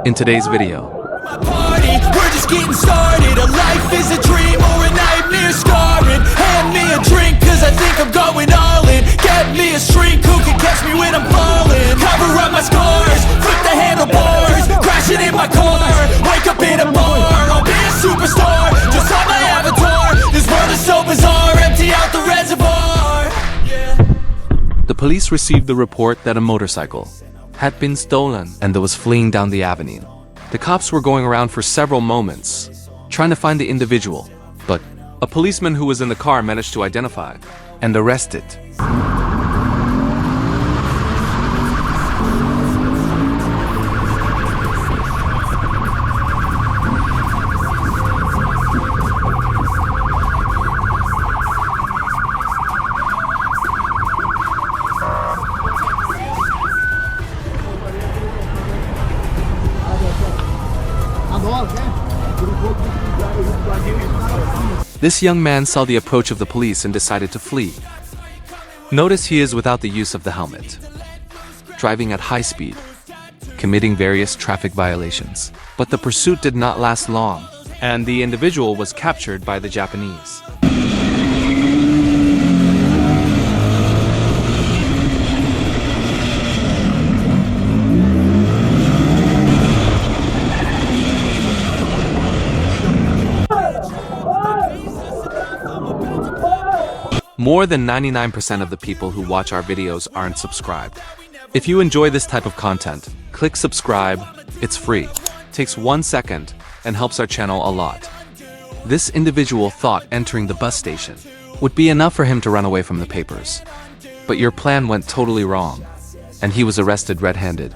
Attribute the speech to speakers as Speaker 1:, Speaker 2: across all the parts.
Speaker 1: in today's video.
Speaker 2: Party, we're just getting started. A life is a dream or a nightmare scarring. Hand me a drink cause I think I'm going all in. Get me a shrink who can catch me when I'm falling. Cover up my scars, flip the handlebars, crashing in my car, wake up in a bar. I'll be a superstar, just on my avatar. This world is so bizarre, empty out the reservoir.
Speaker 1: The police received the report that a motorcycle had been stolen and that was fleeing down the avenue. The cops were going around for several moments, trying to find the individual, but a policeman who was in the car managed to identify and arrest it. This young man saw the approach of the police and decided to flee. Notice he is without the use of the helmet, driving at high speed, committing various traffic violations. But the pursuit did not last long, and the individual was captured by the Japanese. More than 99% of the people who watch our videos aren't subscribed. If you enjoy this type of content, click subscribe. It's free, takes 1 second, and helps our channel a lot. This individual thought entering the bus station would be enough for him to run away from the papers. But your plan went totally wrong, and he was arrested red-handed.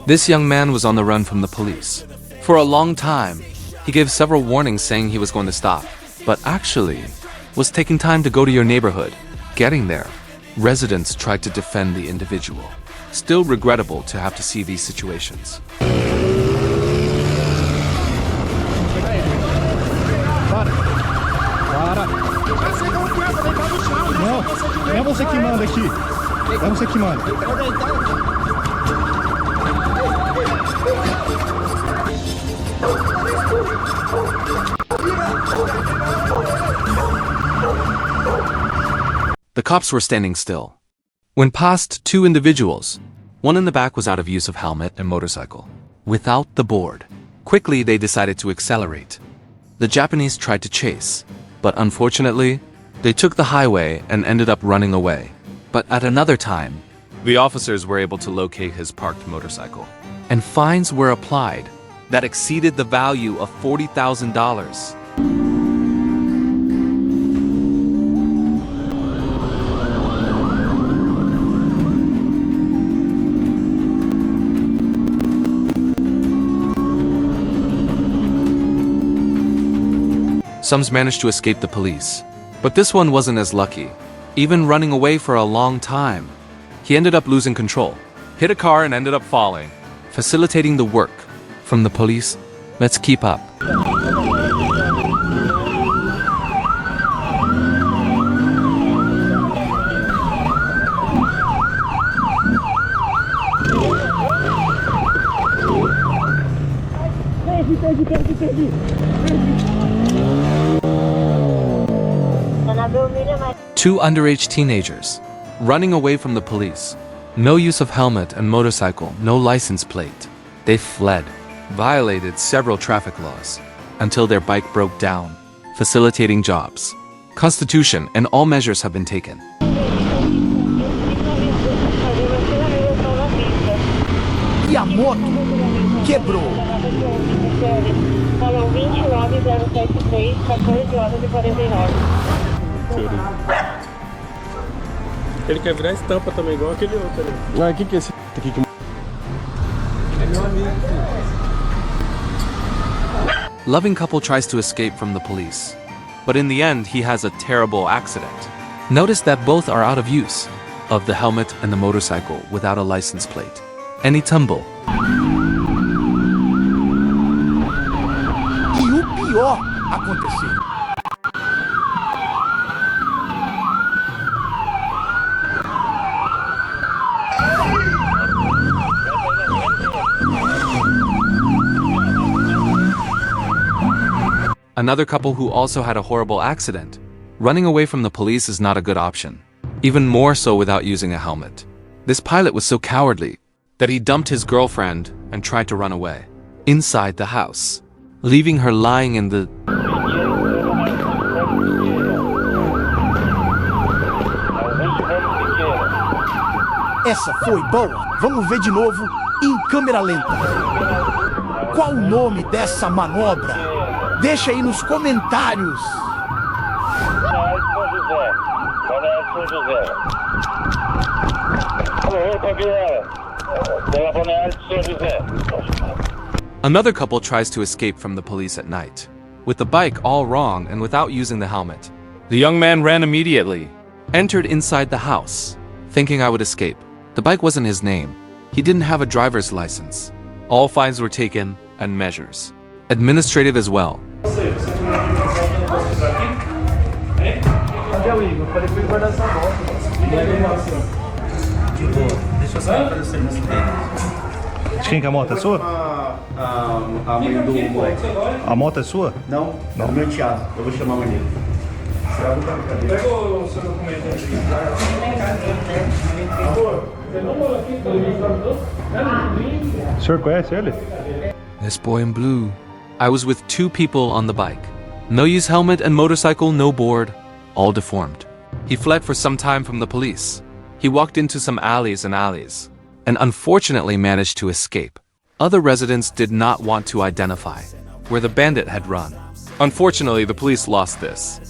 Speaker 1: This young man was on the run from the police. For a long time, he gave several warnings saying he was going to stop, but actually was taking time to go to your neighborhood. Getting there, residents tried to defend the individual. Still regrettable to have to see these situations.
Speaker 3: Não é você que manda aqui. É você que manda.
Speaker 1: The cops were standing still when past two individuals. One in the back was out of use of helmet and motorcycle, without the board. Quickly, they decided to accelerate. The Japanese tried to chase, but unfortunately, they took the highway and ended up running away. But at another time, the officers were able to locate his parked motorcycle, and fines were applied that exceeded the value of $40,000. Some managed to escape the police, but this one wasn't as lucky. Even running away for a long time, he ended up losing control, hit a car and ended up falling, facilitating the work from the police. Let's keep up. Two underage teenagers running away from the police. No use of helmet and motorcycle, no license plate. They fled, violated several traffic laws, until their bike broke down, facilitating jobs. Constitution and all measures have been taken.
Speaker 4: E a moto quebrou. Falou 29073, 14h49.
Speaker 5: Ele quer virar estampa também, igual aquele outro ali.
Speaker 3: Ah, o que é esse aqui que...
Speaker 5: É meu amigo.
Speaker 1: Loving couple tries to escape from the police, but in the end he has a terrible accident. Notice that both are out of use of the helmet and the motorcycle without a license plate. Any tumble.
Speaker 4: pior acontecer.
Speaker 1: Another couple who also had a horrible accident. Running away from the police is not a good option, even more so without using a helmet. This pilot was so cowardly that he dumped his girlfriend and tried to run away inside the house, leaving her lying in the...
Speaker 4: Essa foi boa. Vamos ver de novo em câmera lenta. Qual o nome dessa manobra? Deixa aí nos comentários.
Speaker 1: Another couple tries to escape from the police at night, with the bike all wrong and without using the helmet. The young man ran immediately, entered inside the house, thinking I would escape. The bike wasn't his name. He didn't have a driver's license. All fines were taken and measures. Administrative as well.
Speaker 3: De quem que é a moto? É sua?
Speaker 6: A mãe do moleque.
Speaker 3: A moto é sua?
Speaker 6: Não, é do meu enteado. Eu vou chamar a mãe dele.
Speaker 5: Pega o seu documento
Speaker 3: O senhor conhece ele?
Speaker 1: This boy in blue. I was with two people on the bike. No use helmet and motorcycle, no board, all deformed. He fled for some time from the police. He walked into some alleys and unfortunately managed to escape. Other residents did not want to identify where the bandit had run. Unfortunately, the police lost this.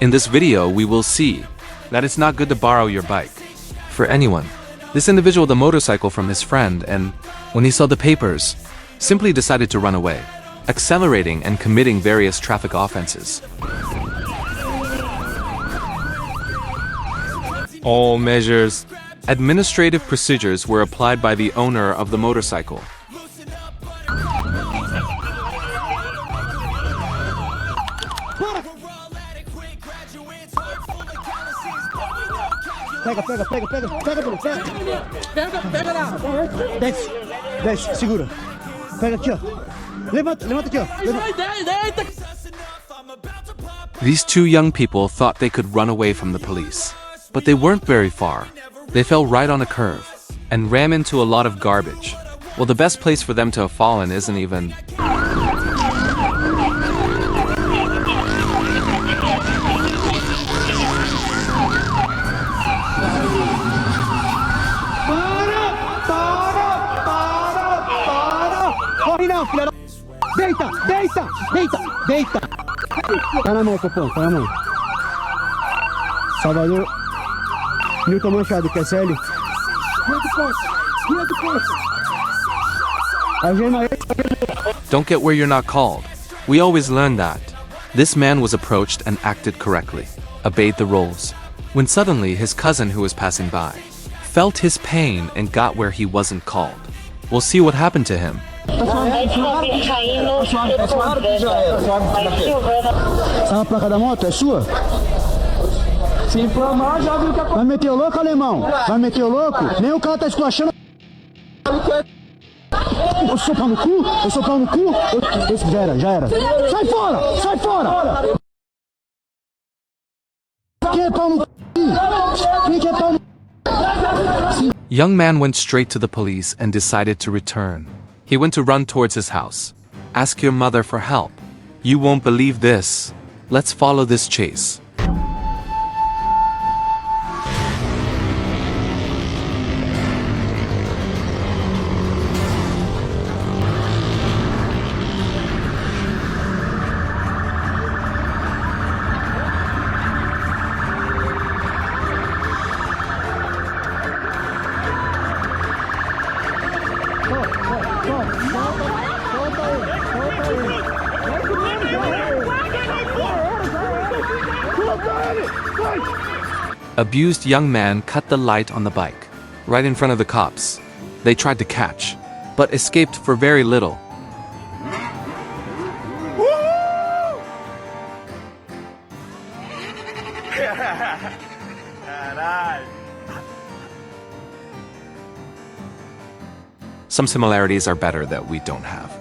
Speaker 1: In this video, we will see that it's not good to borrow your bike for anyone. This individual had the motorcycle from his friend, and when he saw the papers, simply decided to run away, accelerating and committing various traffic offenses. All measures, administrative procedures were applied by the owner of the motorcycle.
Speaker 3: Pega, Bruno, pega lá. Desce, segura. Pega aqui, ó. Levanta aqui, ó.
Speaker 1: These two young people thought they could run away from the police, but they weren't very far. They fell right on a curve and ran into a lot of garbage. Well, the best place for them to have fallen isn't even...
Speaker 3: Corre não, filha da... Deita! Tá na mão, Popão, tá na mão. Salvador... Newton Machado, quer CL?
Speaker 1: Don't get where you're not called. We always learn that. This man was approached and acted correctly, obeyed the rules, when suddenly his cousin who was passing by felt his pain and got where he wasn't called. We'll see what happened to him.
Speaker 3: Essa a placa da moto é sua? Se inflamar, já viu o que aconteceu. Vai meter o louco, alemão? Vai meter o louco? Nem o cara tá esculachando. Eu sou pau no cu? Já era. Sai fora! Quem é pau no cu? Quem é pau no cu?
Speaker 1: Young man went straight to the police and decided to return. He went to run towards his house. Ask your mother for help. You won't believe this. Let's follow this chase. Abused young man cut the light on the bike, right in front of the cops. They tried to catch, but escaped for very little. Some similarities are better that we don't have.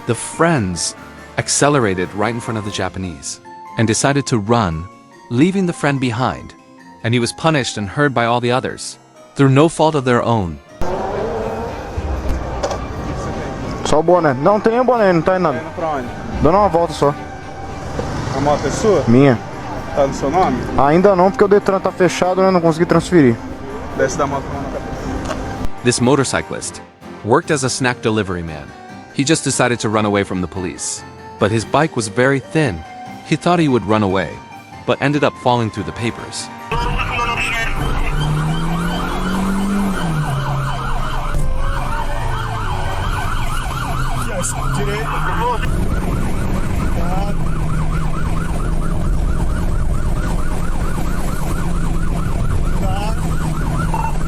Speaker 1: The friends accelerated right in front of the Japanese and decided to run, leaving the friend behind, and he was punished and heard by all the others, through no fault of their own.
Speaker 7: Só o boné. Não tem o boné, não tá indo nada.
Speaker 5: Pra onde?
Speaker 7: Dando uma volta só.
Speaker 5: A moto é sua?
Speaker 7: Minha.
Speaker 5: Tá no seu nome?
Speaker 7: Ainda não, porque o Detran tá fechado, né? Não consegui transferir.
Speaker 5: Desce da moto pra mão na cabeça.
Speaker 1: This motorcyclist worked as a snack delivery man. He just decided to run away from the police. But his bike was very thin. He thought he would run away, but ended up falling through the papers.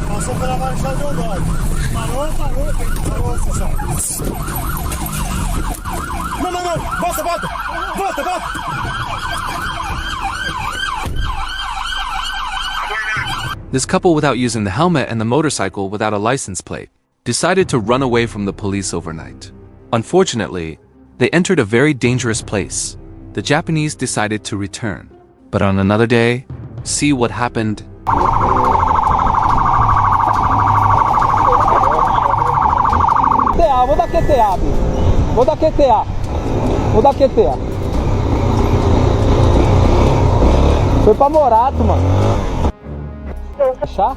Speaker 3: Passou pela marcha do Dodge. Parou. Não. Volta.
Speaker 1: This couple, without using the helmet and the motorcycle without a license plate, decided to run away from the police overnight. Unfortunately, they entered a very dangerous place. The Japanese decided to return. But on another day, see what happened.
Speaker 8: Vou dar QTA, bicho. Vou dar QTA. Foi pra Morato, mano. Chá?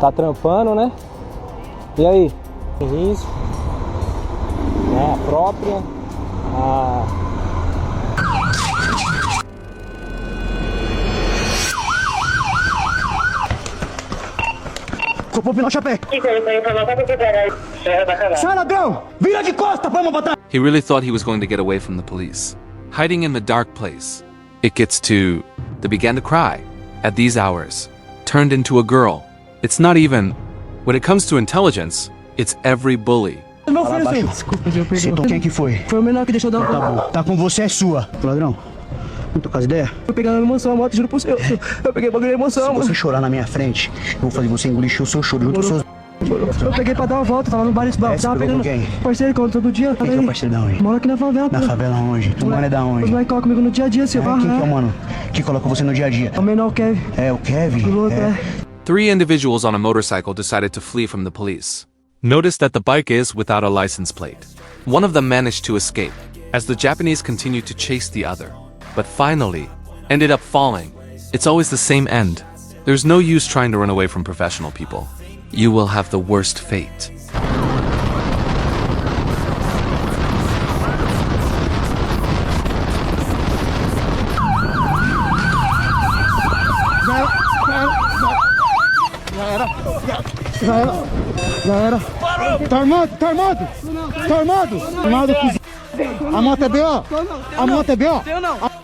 Speaker 8: Tá trampando, né? E aí? Isso. É a própria.
Speaker 3: Copou o final chapéu. Sai, ladrão! Vira de costa, vamos botar!
Speaker 1: He really thought he was going to get away from the police. Hiding in the dark place. It gets to... They began to cry. At these hours. Turned into a girl. It's not even... When it comes to intelligence, it's every bully.
Speaker 3: Meu filho, senhor. Desculpa, eu peguei. Citou quem que foi? Foi o menor que deixou dar um... Tá bom. Tá com você, é sua. Ladrão, não tô com as ideias? Eu peguei na emoção a moto, juro pro senhor. Eu peguei bagulho de emoção, mano. Se você chorar na minha frente, eu vou fazer você engolir o seu choro junto com os seus... Eu peguei pra dar uma volta, tava no bar esse tava pegando quem? Parceiro, conta todo dia. Quem que é o parceiro da onde? Mora aqui na favela. Na favela onde? O mano é da onde? Os moleques colocam comigo no dia a dia, senhor.
Speaker 7: Quem que é o mano que coloca você no dia a dia?
Speaker 3: É o menor, o Kevin.
Speaker 7: É o Kevin?
Speaker 3: Piloto, é.
Speaker 1: 3 individuals on a motorcycle decided to flee from the police. Notice that the bike is without a license plate. One of them managed to escape, as the Japanese continued to chase the other, but finally ended up falling. It's always the same end. There's no use trying to run away from professional people. You will have the worst fate.
Speaker 3: Já era. Tá armado? A moto é B.O.? A moto é B.O.?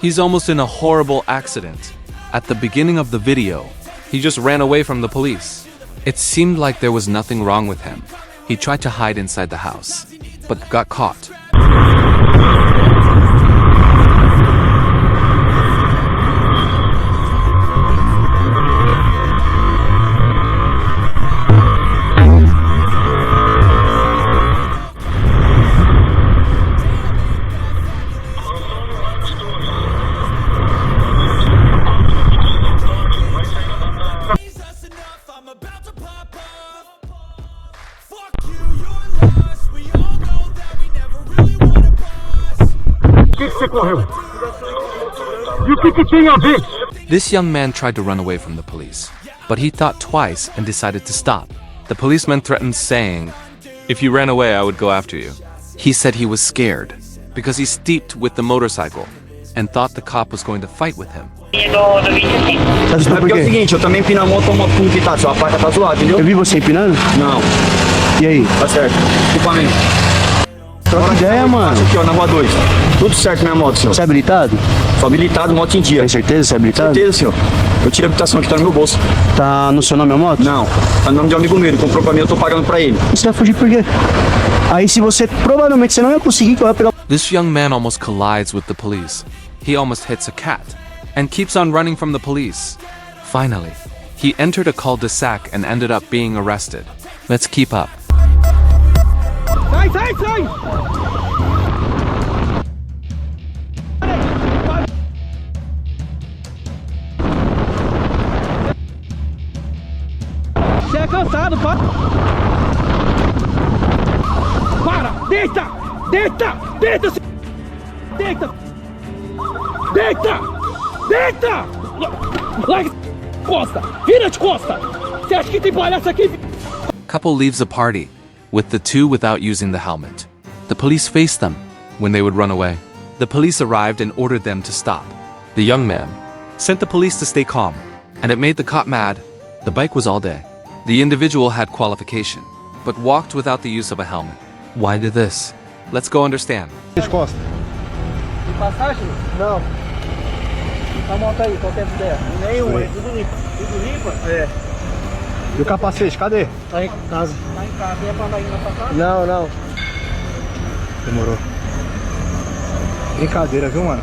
Speaker 1: He's almost in a horrible accident. At the beginning of the video, he just ran away from the police. It seemed like there was nothing wrong with him. He tried to hide inside the house, but got caught. This young man tried to run away from the police, but he thought twice and decided to stop. The policeman threatened, saying, "If you ran away, I would go after you." He said he was scared because he's steeped with the motorcycle and thought the cop was going to fight with him.
Speaker 3: Tá assustou
Speaker 8: É
Speaker 3: por
Speaker 8: porque é o
Speaker 3: quê?
Speaker 8: seguinte, eu também empino a moto com pitado, sua placa tá zoada, entendeu?
Speaker 3: Eu vi você empinando?
Speaker 8: Não,
Speaker 3: E aí?
Speaker 8: tá certo. Equipamento.
Speaker 3: Troca ideia, mano.
Speaker 8: Aqui, ó, na rua 2. Tudo certo na minha moto, senhor.
Speaker 3: Você é habilitado?
Speaker 8: Sou habilitado, moto em dia.
Speaker 3: Tem certeza que você é habilitado?
Speaker 8: Certeza, senhor. Eu tirei a habilitação aqui, tá no meu bolso.
Speaker 3: Tá no seu nome a moto?
Speaker 8: Não, tá no nome de um amigo meu, ele comprou pra mim, eu tô pagando pra ele.
Speaker 3: Você vai fugir por quê? Aí se você, provavelmente você não ia conseguir, que eu ia pegar...
Speaker 1: This young man almost collides with the police. He almost hits a cat and keeps on running from the police. Finally, he entered a cul-de-sac and ended up being arrested. Let's keep up.
Speaker 8: Sai, sai, sai! Você é cansado, para! Para! Deita! Deita! Deita! Deita! Deita! Deita! Larga costa! Vira de costa! Você acha que tem palhaço aqui?
Speaker 1: Couple leaves a party, with the two without using the helmet. The police faced them when they would run away. The police arrived and ordered them to stop. The young man sent the police to stay calm, and it made the cop mad. The bike was all day. The individual had qualification, but walked without the use of a helmet. Why did this? Let's go understand.
Speaker 7: De costa.
Speaker 8: Passagem? Não. A moto aí, qual que é a ideia? Nenhum, é tudo limpo. Tudo limpo? É.
Speaker 7: E o capacete, cadê?
Speaker 8: Tá em casa. Tá em casa. E é pra andar indo na sua casa? Não, não.
Speaker 7: Demorou. Brincadeira, viu, mano?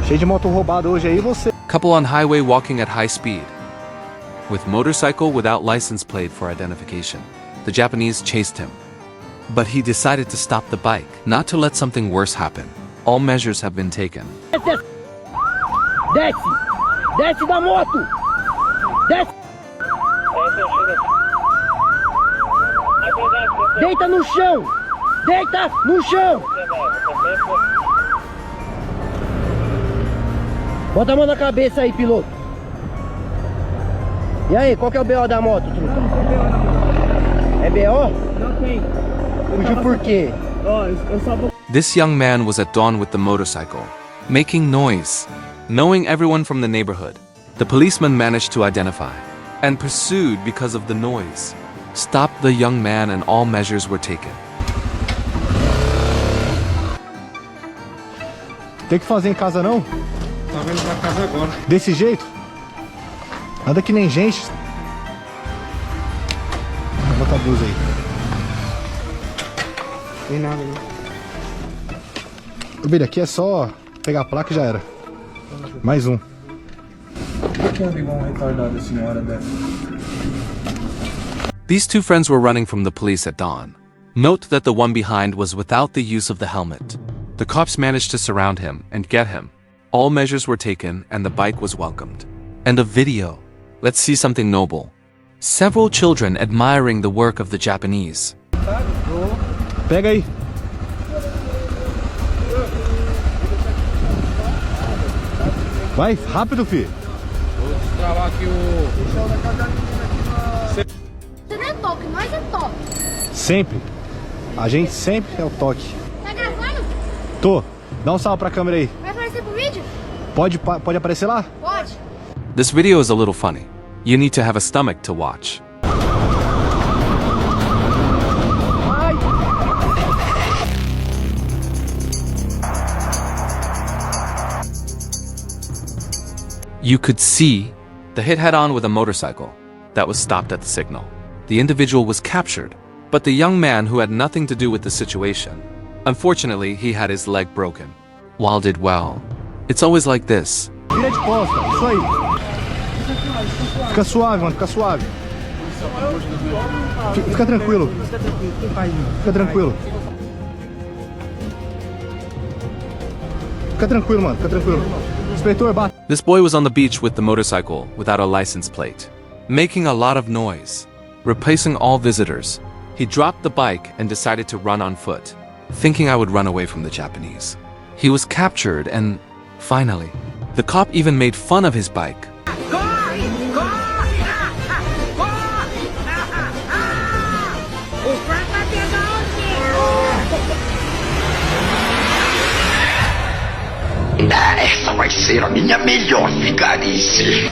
Speaker 7: Cheio de moto roubada hoje aí, você.
Speaker 1: Couple on highway walking at high speed, with motorcycle without license plate for identification. The Japanese chased him, but he decided to stop the bike, not to let something worse happen. All measures have been taken.
Speaker 8: Desce! Desce da moto! Desce! Deita no chão! Deita no chão! Bota a mão na cabeça aí, piloto. E aí, qual que é o BO da moto, truta? É BO? Não tem. Fugiu por quê?
Speaker 1: This young man was at dawn with the motorcycle, making noise, knowing everyone from the neighborhood. The policeman managed to identify, and pursued because of the noise. Stopped the young man and all measures were taken.
Speaker 7: Tem que fazer em casa não?
Speaker 5: Tá vendo pra casa agora.
Speaker 7: Desse jeito? Anda que nem gente. Bota a blusa aí.
Speaker 5: Tem nada aí.
Speaker 7: Ô, Billy, aqui é só pegar a placa e já era. Mais um.
Speaker 5: Por que anda igual um retardado assim na hora dessa?
Speaker 1: These two friends were running from the police at dawn. Note that the one behind was without the use of the helmet. The cops managed to surround him and get him. All measures were taken and the bike was welcomed. And a video. Let's see something noble. Several children admiring the work of the Japanese.
Speaker 7: Pega aí. Vai, rápido, filho.
Speaker 5: Vou destravar aqui o...
Speaker 9: Você não é toque, nós é toque.
Speaker 7: Sempre. A gente sempre é o toque.
Speaker 9: Tá gravando?
Speaker 7: Tô. Dá um salve pra câmera aí.
Speaker 9: Vai aparecer pro vídeo?
Speaker 7: Pode aparecer lá?
Speaker 9: Pode.
Speaker 1: This video is a little funny. You need to have a stomach to watch. You could see the hit head-on with a motorcycle that was stopped at the signal. The individual was captured, but the young man who had nothing to do with the situation, unfortunately, he had his leg broken. Wall did well. It's always like this.
Speaker 7: Vira de costa, isso aí. Fica suave, mano, fica suave. Fica tranquilo. Fica tranquilo. Fica tranquilo, mano, fica tranquilo. Inspetor, bate.
Speaker 1: This boy was on the beach with the motorcycle without a license plate, making a lot of noise, replacing all visitors. He dropped the bike and decided to run on foot, thinking I would run away from the Japanese. He was captured and, finally, the cop even made fun of his bike.
Speaker 10: Essa vai ser a minha melhor vigarice.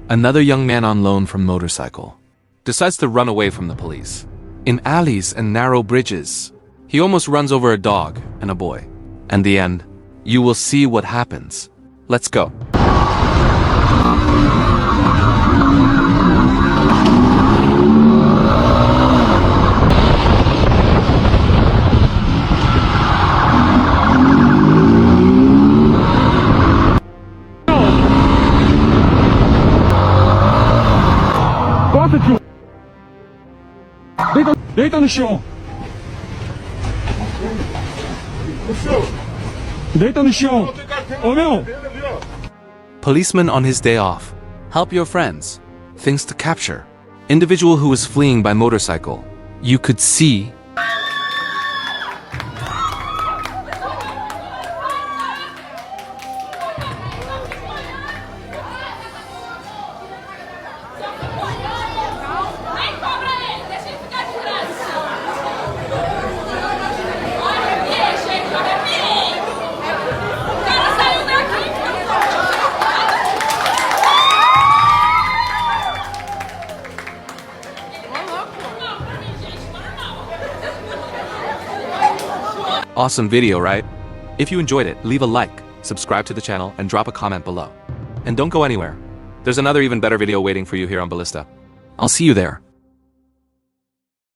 Speaker 1: Another young man on loan from motorcycle decides to run away from the police. In alleys and narrow bridges, he almost runs over a dog and a boy. And the end, you will see what happens. Let's go.
Speaker 7: Deita no chão. Deita no chão. Ô meu.
Speaker 1: Policeman on his day off. Help your friends. Things to capture. Individual who was fleeing by motorcycle. You could see. Awesome video, right? If you enjoyed it, leave a like, subscribe to the channel, and drop a comment below. And don't go anywhere. There's another even better video waiting for you here on Ballista. I'll see you there.